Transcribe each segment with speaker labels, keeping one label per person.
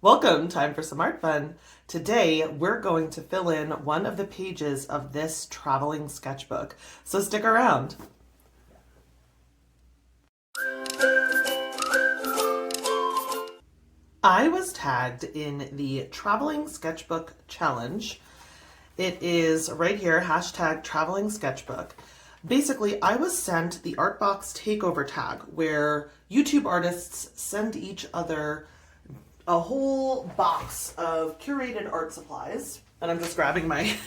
Speaker 1: Welcome, time for some art fun. Today, we're going to fill in one of the pages of this traveling sketchbook, so stick around. I was tagged in the traveling sketchbook challenge. It is right here, hashtag traveling sketchbook. Basically, I was sent the Artbox takeover tag where YouTube artists send each other a whole box of curated art supplies, and I'm just grabbing my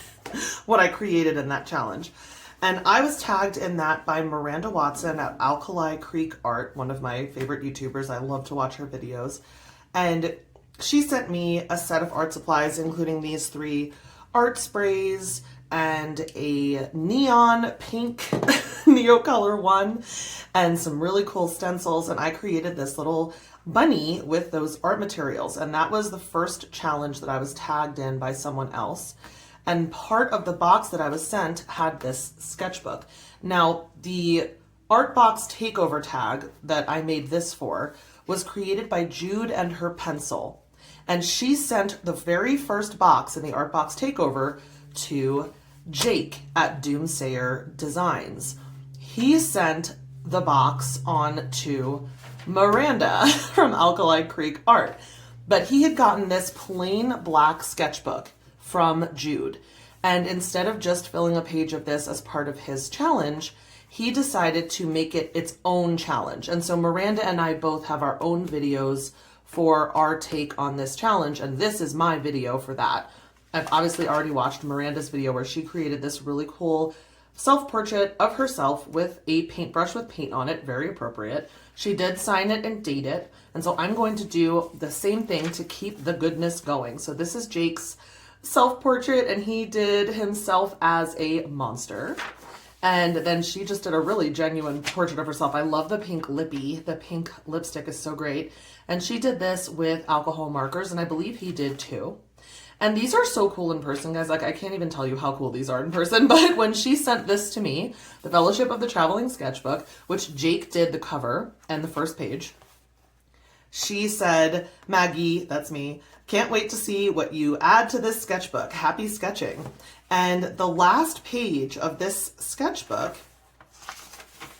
Speaker 1: what I created in that challenge. And I was tagged in that by Miranda Watson at Alkali Creek Art, one of my favorite YouTubers. I love to watch her videos. And she sent me a set of art supplies, including these 3 art sprays and a neon pink Neocolor one and some really cool stencils. And I created this little bunny with those art materials. And that was the first challenge that I was tagged in by someone else. And part of the box that I was sent had this sketchbook. Now, the Artbox takeover tag that I made this for was created by Jude and her pencil. And she sent the very first box in the Artbox takeover to Jake at Doomsayer Designs. He sent the box on to Miranda from Alkali Creek Art. But he had gotten this plain black sketchbook from Jude. And instead of just filling a page of this as part of his challenge, he decided to make it its own challenge. And so Miranda and I both have our own videos for our take on this challenge. And this is my video for that. I've obviously already watched Miranda's video where she created this really cool self-portrait of herself with a paintbrush with paint on it, very appropriate. She did sign it and date it. And so I'm going to do the same thing to keep the goodness going. So this is Jake's self-portrait, and he did himself as a monster. And then she just did a really genuine portrait of herself. I love the pink lippy. The pink lipstick is so great. And she did this with alcohol markers, and I believe he did too. And these are so cool in person, guys. Like, I can't even tell you how cool these are in person. But when she sent this to me, the Fellowship of the Traveling Sketchbook, which Jake did the cover and the first page, she said, "Maggie," that's me, "can't wait to see what you add to this sketchbook. Happy sketching." And the last page of this sketchbook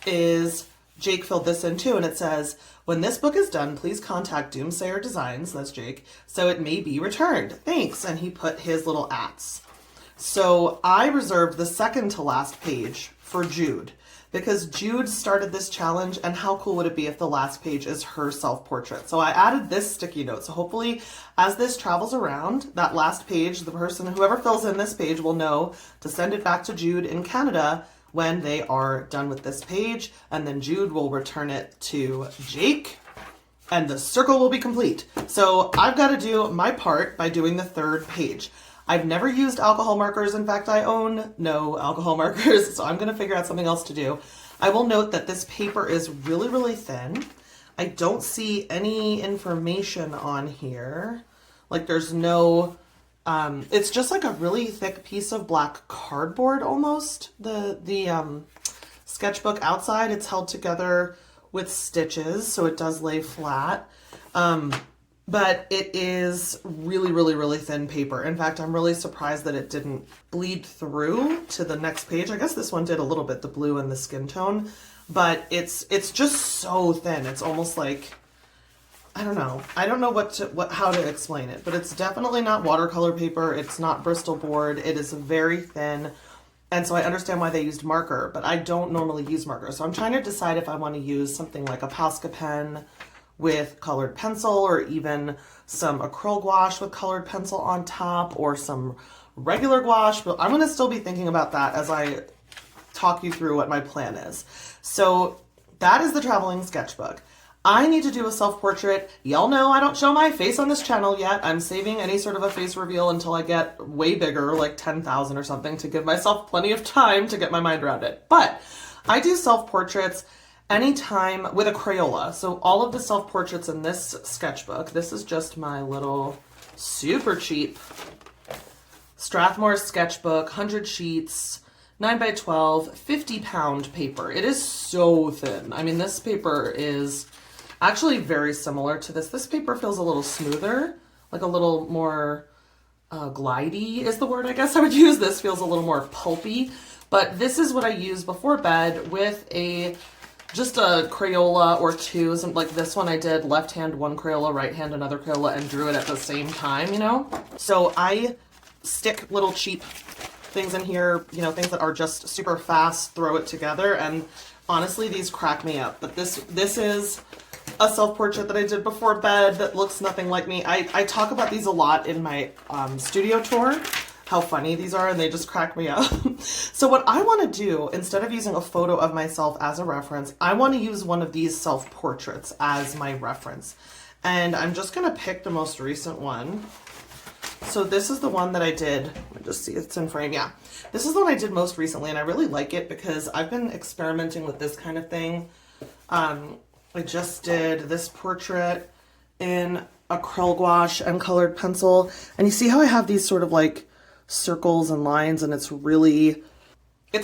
Speaker 1: is, Jake filled this in too, and it says, "When this book is done, please contact Doomsayer Designs," that's Jake, "so it may be returned. Thanks." And he put his little ats. So I reserved the second to last page for Jude, because Jude started this challenge, and how cool would it be if the last page is her self-portrait? So I added this sticky note. So hopefully as this travels around, that last page, the person, whoever fills in this page, will know to send it back to Jude in Canada when they are done with this page, and then Jude will return it to Jake, and the circle will be complete. So I've got to do my part by doing the third page. I've never used alcohol markers. In fact, I own no alcohol markers, so I'm going to figure out something else to do. I will note that this paper is really, really thin. I don't see any information on here. Like, there's no... it's just like a really thick piece of black cardboard almost. The sketchbook outside, it's held together with stitches, so it does lay flat. But it is really, really, really thin paper. In fact, I'm really surprised that it didn't bleed through to the next page. I guess this one did a little bit, the blue and the skin tone, but it's just so thin. It's almost like, I don't know. I don't know how to explain it, but it's definitely not watercolor paper. It's not Bristol board. It is very thin. And so I understand why they used marker, but I don't normally use marker. So I'm trying to decide if I want to use something like a Posca pen with colored pencil, or even some acrylic gouache with colored pencil on top, or some regular gouache. But I'm going to still be thinking about that as I talk you through what my plan is. So that is the traveling sketchbook. I need to do a self-portrait. Y'all know I don't show my face on this channel yet. I'm saving any sort of a face reveal until I get way bigger, like 10,000 or something, to give myself plenty of time to get my mind around it. But I do self-portraits anytime with a Crayola. So all of the self-portraits in this sketchbook, this is just my little super cheap Strathmore sketchbook, 100 sheets, 9x12, 50-pound paper. It is so thin. I mean, this paper is actually very similar to this. This paper feels a little smoother, like a little more glidey is the word I guess I would use. This feels a little more pulpy, but this is what I use before bed with just a Crayola or two. Some, like this one I did left hand one Crayola, right hand another Crayola, and drew it at the same time, you know? So I stick little cheap things in here, you know, things that are just super fast, throw it together, and honestly, these crack me up. But this is a self-portrait that I did before bed that looks nothing like me. I talk about these a lot in my studio tour, how funny these are, and they just crack me up. So what I want to do, instead of using a photo of myself as a reference, I want to use one of these self-portraits as my reference. And I'm just going to pick the most recent one. So this is the one that I did. Let me just see, it's in frame. Yeah. This is the one I did most recently, and I really like it because I've been experimenting with this kind of thing. I just did this portrait in acrylic gouache and colored pencil. And you see how I have these sort of like circles and lines, and it's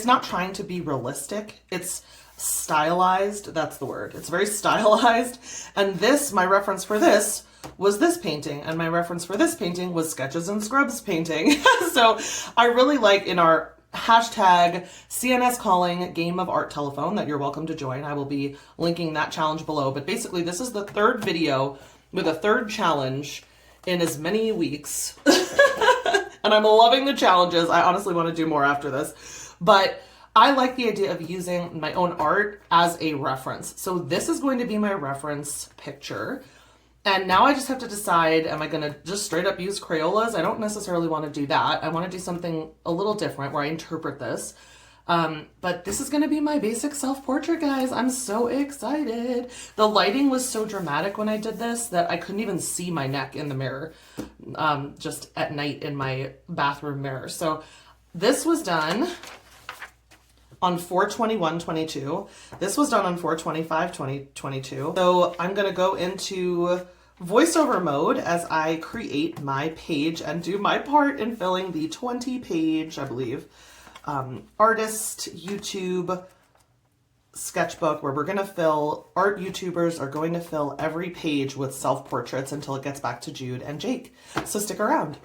Speaker 1: not trying to be realistic. It's stylized. That's the word. It's very stylized. And this, my reference for this was this painting, and my reference for this painting was Sketches and Scrubs painting. So I really like, in our hashtag CNS Calling Game of Art Telephone that you're welcome to join, I will be linking that challenge below. But basically this is the third video with a third challenge in as many weeks. And I'm loving the challenges. I honestly want to do more after this, but I like the idea of using my own art as a reference. So this is going to be my reference picture. And now I just have to decide, am I going to just straight up use Crayolas? I don't necessarily want to do that. I want to do something a little different where I interpret this. But this is going to be my basic self-portrait, guys. I'm so excited. The lighting was so dramatic when I did this that I couldn't even see my neck in the mirror, just at night in my bathroom mirror. So this was done on 4/21/22. This was done on 4/25/2022. So I'm going to go into voiceover mode as I create my page and do my part in filling the 20-page, I believe, artist YouTube sketchbook, where we're going to fill, art YouTubers are going to fill every page with self-portraits until it gets back to Jude and Jake. So stick around.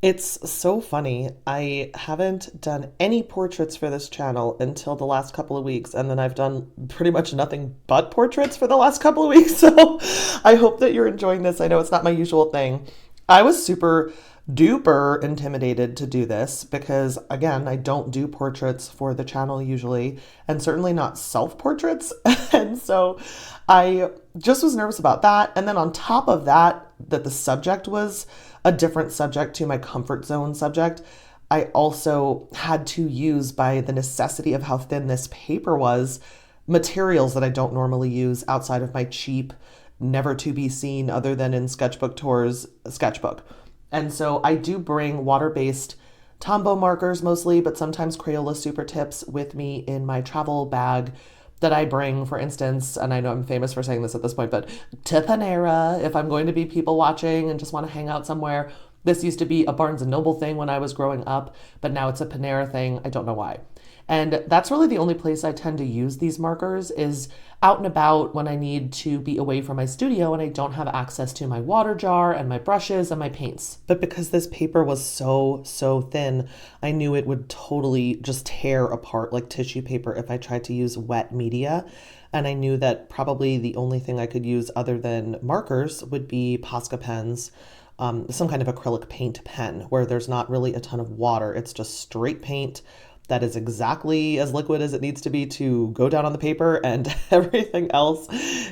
Speaker 1: It's so funny. I haven't done any portraits for this channel until the last couple of weeks, and then I've done pretty much nothing but portraits for the last couple of weeks. So I hope that you're enjoying this. I know it's not my usual thing. I was super duper intimidated to do this because, again, I don't do portraits for the channel usually, and certainly not self-portraits. And so I just was nervous about that. And then on top of that, that the subject was a different subject to my comfort zone subject, I also had to use, by the necessity of how thin this paper was, materials that I don't normally use outside of my cheap, never to be seen other than in sketchbook tours sketchbook. And so I do bring water-based Tombow markers mostly, but sometimes Crayola SuperTips with me in my travel bag that I bring, for instance, and I know I'm famous for saying this at this point, but to Panera, if I'm going to be people watching and just want to hang out somewhere. This used to be a Barnes & Noble thing when I was growing up, but now it's a Panera thing. I don't know why. And that's really the only place I tend to use these markers, is out and about when I need to be away from my studio and I don't have access to my water jar and my brushes and my paints. But because this paper was so thin, I knew it would totally just tear apart like tissue paper if I tried to use wet media. And I knew that probably the only thing I could use other than markers would be Posca pens, some kind of acrylic paint pen where there's not really a ton of water. It's just straight paint that is exactly as liquid as it needs to be to go down on the paper, and everything else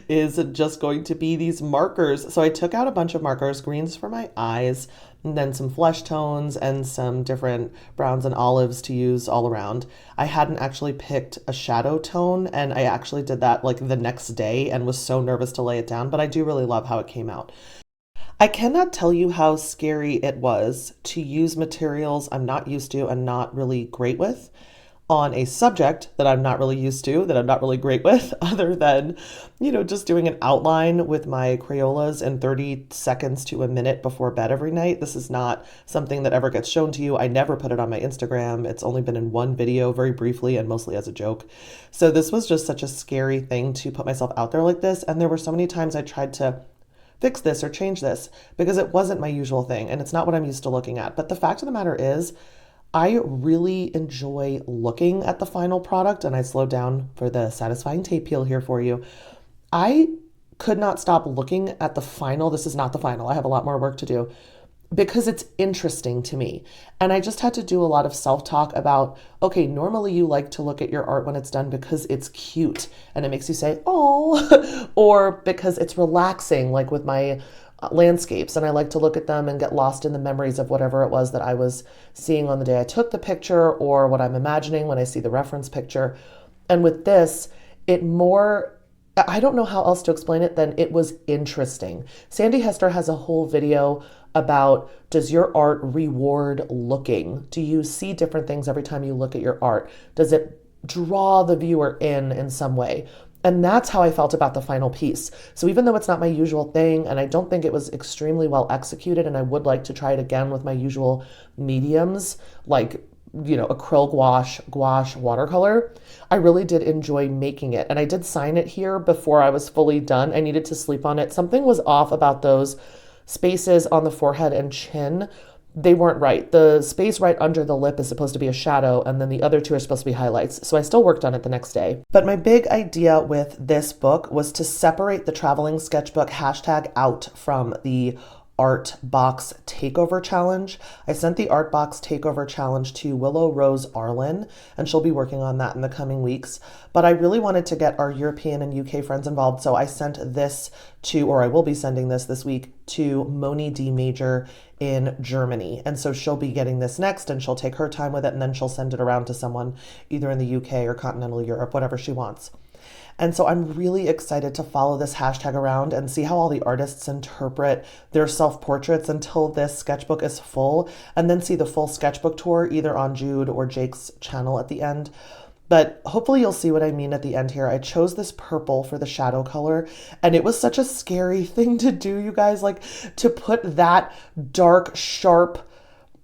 Speaker 1: is just going to be these markers. So I took out a bunch of markers, greens for my eyes, and then some flesh tones and some different browns and olives to use all around. I hadn't actually picked a shadow tone, and I actually did that like the next day and was so nervous to lay it down, but I do really love how it came out. I cannot tell you how scary it was to use materials I'm not used to and not really great with on a subject that I'm not really used to, that I'm not really great with, other than, just doing an outline with my Crayolas in 30 seconds to a minute before bed every night. This is not something that ever gets shown to you. I never put it on my Instagram. It's only been in one video very briefly and mostly as a joke. So this was just such a scary thing to put myself out there like this. And there were so many times I tried to fix this or change this because it wasn't my usual thing and it's not what I'm used to looking at. But the fact of the matter is, I really enjoy looking at the final product, and I slowed down for the satisfying tape peel here for you. I could not stop looking at the final. This is not the final. I have a lot more work to do because it's interesting to me. And I just had to do a lot of self-talk about, okay, normally you like to look at your art when it's done because it's cute and it makes you say, oh, or because it's relaxing, like with my landscapes, and I like to look at them and get lost in the memories of whatever it was that I was seeing on the day I took the picture or what I'm imagining when I see the reference picture. And with this, I don't know how else to explain it than it was interesting. Sandy Hester has a whole video about, does your art reward looking? Do you see different things every time you look at your art? Does it draw the viewer in some way? And that's how I felt about the final piece. So even though it's not my usual thing, and I don't think it was extremely well executed, and I would like to try it again with my usual mediums, like, acrylic gouache, watercolor, I really did enjoy making it. And I did sign it here before I was fully done. I needed to sleep on it. Something was off about those spaces on the forehead and chin. They weren't right. The space right under the lip is supposed to be a shadow, and then the other two are supposed to be highlights. So I still worked on it the next day. But my big idea with this book was to separate the traveling sketchbook hashtag out from the Art Box Takeover Challenge. I sent the Art Box Takeover Challenge to Willow Rose Arlen, and she'll be working on that in the coming weeks. But I really wanted to get our European and UK friends involved, so I sent this or I will be sending this week to Moni D. Major in Germany. And so she'll be getting this next, and she'll take her time with it, and then she'll send it around to someone either in the UK or continental Europe, whatever she wants. And so I'm really excited to follow this hashtag around and see how all the artists interpret their self-portraits until this sketchbook is full, and then see the full sketchbook tour either on Jude or Jake's channel at the end. But hopefully you'll see what I mean at the end here. I chose this purple for the shadow color, and it was such a scary thing to do, you guys, like to put that dark, sharp,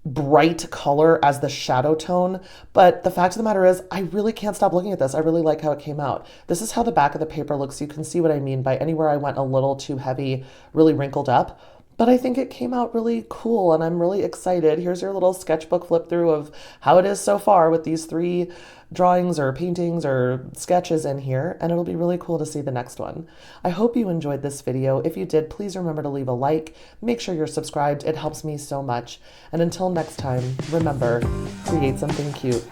Speaker 1: bright color as the shadow tone. But the fact of the matter is, I really can't stop looking at this. I really like how it came out. This is how the back of the paper looks. You can see what I mean by anywhere I went a little too heavy, really wrinkled up. But I think it came out really cool, and I'm really excited. Here's your little sketchbook flip through of how it is so far with these 3 drawings or paintings or sketches in here, and it'll be really cool to see the next one. I hope you enjoyed this video. If you did, please remember to leave a like. Make sure you're subscribed. It helps me so much. And until next time, remember, create something cute.